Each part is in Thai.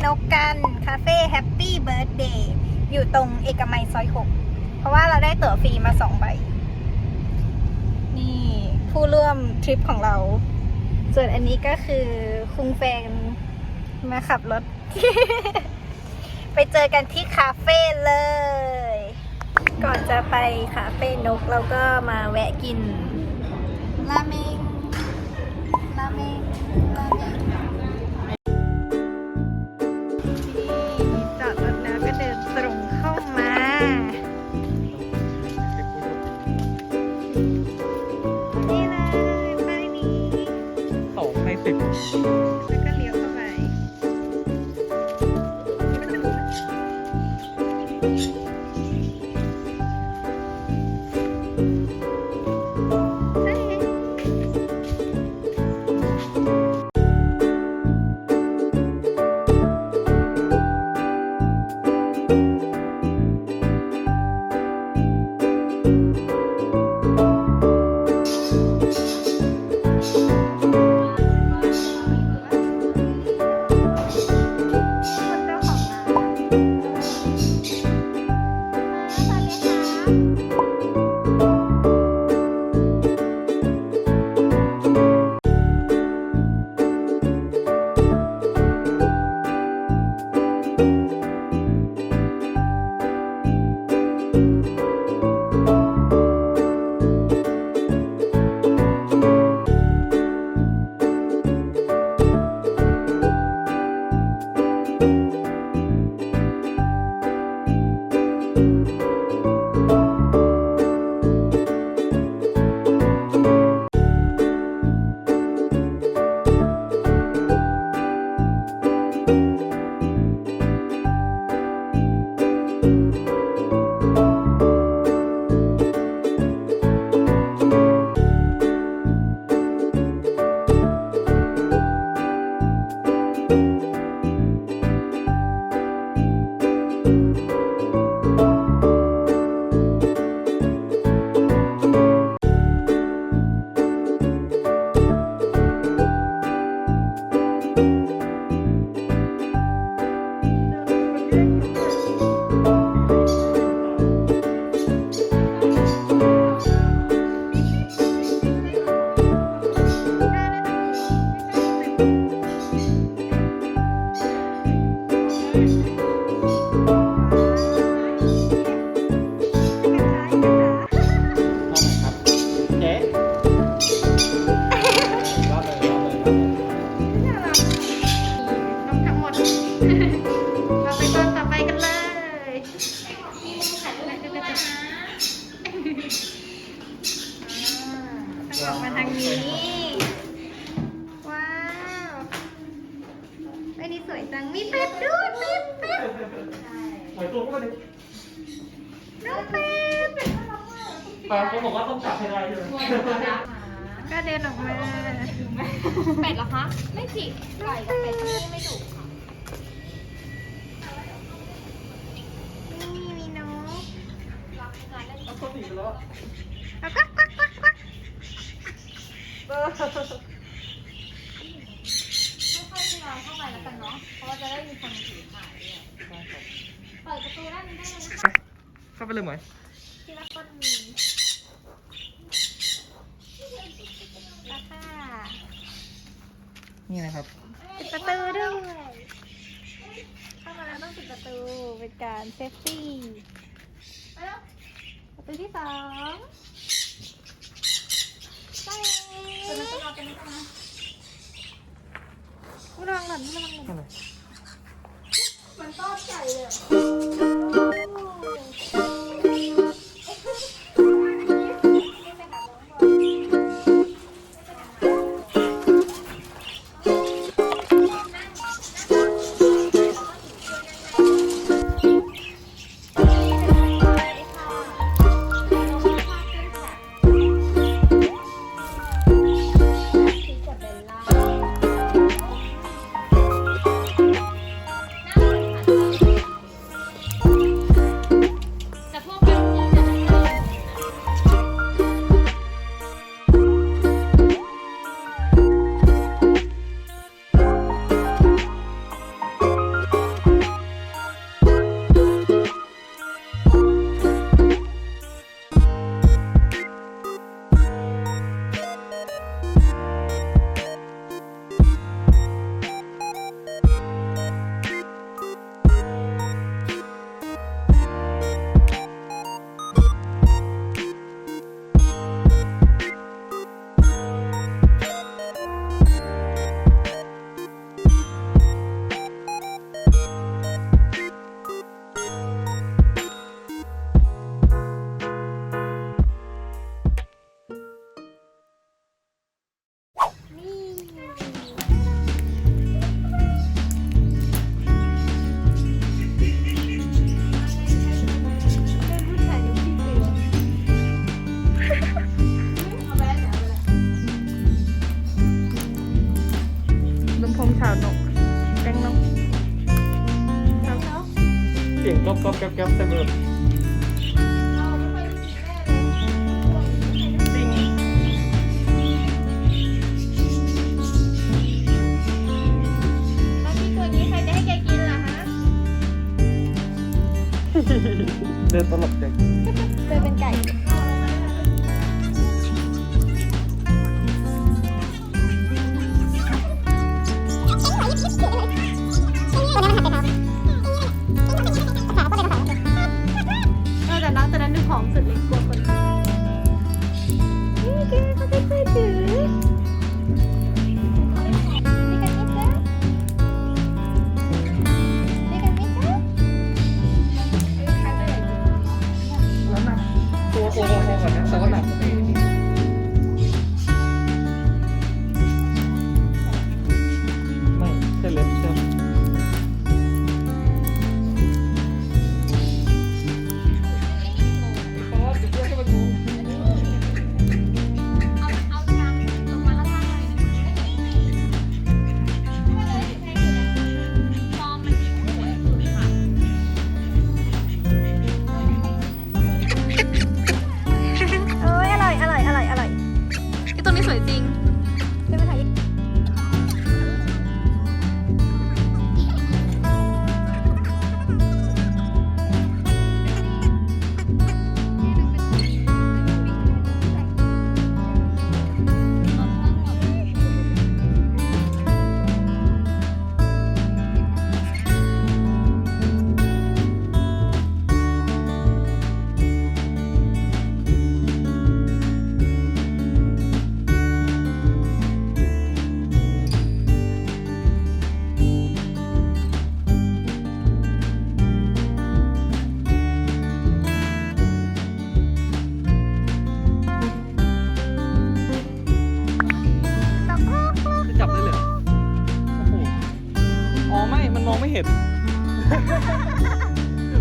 นกกันคาเฟ่แฮปปี้เบิร์ธเดย์อยู่ตรงเอกมัยซอย 6เพราะว่าเราได้ตั๋วฟรีมา2 ใบนี่ผู้ร่วมทริปของเรา ส่วนอันนี้ก็คือคุงแฟนมาขับรถ ไปเจอกันที่คาเฟ่เลย ก่อนจะไปคาเฟ่นกเราก็มาแวะกินราเมงจอดรถแล้วก็เดินตรงเข้ามานี่เลยป้ายนี้2 ใน 10แล้วก็เลี้ยวเข้าไปออกมาทางนี้ว้าวไอ้นี่สวยจังมีเป็ดด้วยเป็ดหอยตัวก็เลย น้องเป็ด เขาบอกว่าต้องจับให้ได้ใช่ไหมก็เดินออกมาเป็ดเหรอคะไม่จิกไก่กับเป็ดที่ไม่ดุค่ะนี่มีนกเขาต้นหนีไปแล้วแล้วก็กักค่อยๆทยอยเข้าไปแล้วกันเนาะเพราะว่าจะได้มีคนถือถ่ายด้วยเปิดประตูด้านนี้ได้เลยนะคะเข้าไปเลยไหมที่ละคนมีราคานี่นะครับปิดประตูด้วยเข้ามาแล้วต้องปิดประตูเป็นการเซฟตี้ประตูที่2ใช่ระวังหล่นมันต้อนไก่เลย ก๊บเต็มเลยจริง แล้วที่ตัวนี้ใครจะให้แกกินล่ะฮะ เดินตลบจัง เจอเป็นไก่แต่น้องตัวนั้นดูผอมสุดเลยกลัวคนนี่แกเขาไม่เคยถือนี่กันไหมจ๊ะนี่กันไหมจ๊ะ แล้วหนักตัวโค้งก่อนนะแต่ว่าหนักไม่ใช่เล็บใช่เพราะว่าจะเพื่อให้มันดู เอาชามลงมาแล้วทานหน่อยนะไม่เลยแพงอยู่นะฟอร์มมันสวยสุดค่ะ เอ้ยอร่อยไอตัวนี้สวยจริงใช่ไหมคะจะจับได้เลยเหรอโอ้โหอ๋อไม่ มันมองไม่เห็น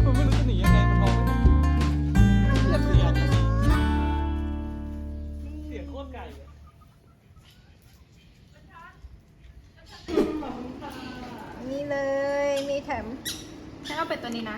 มันไม่รู้จะหนียังไง มันมองไม่เห็นเสียงโคตรไก่เลย นี่เลยมีแถมฉันเอาเป็ดตัวนี้นะ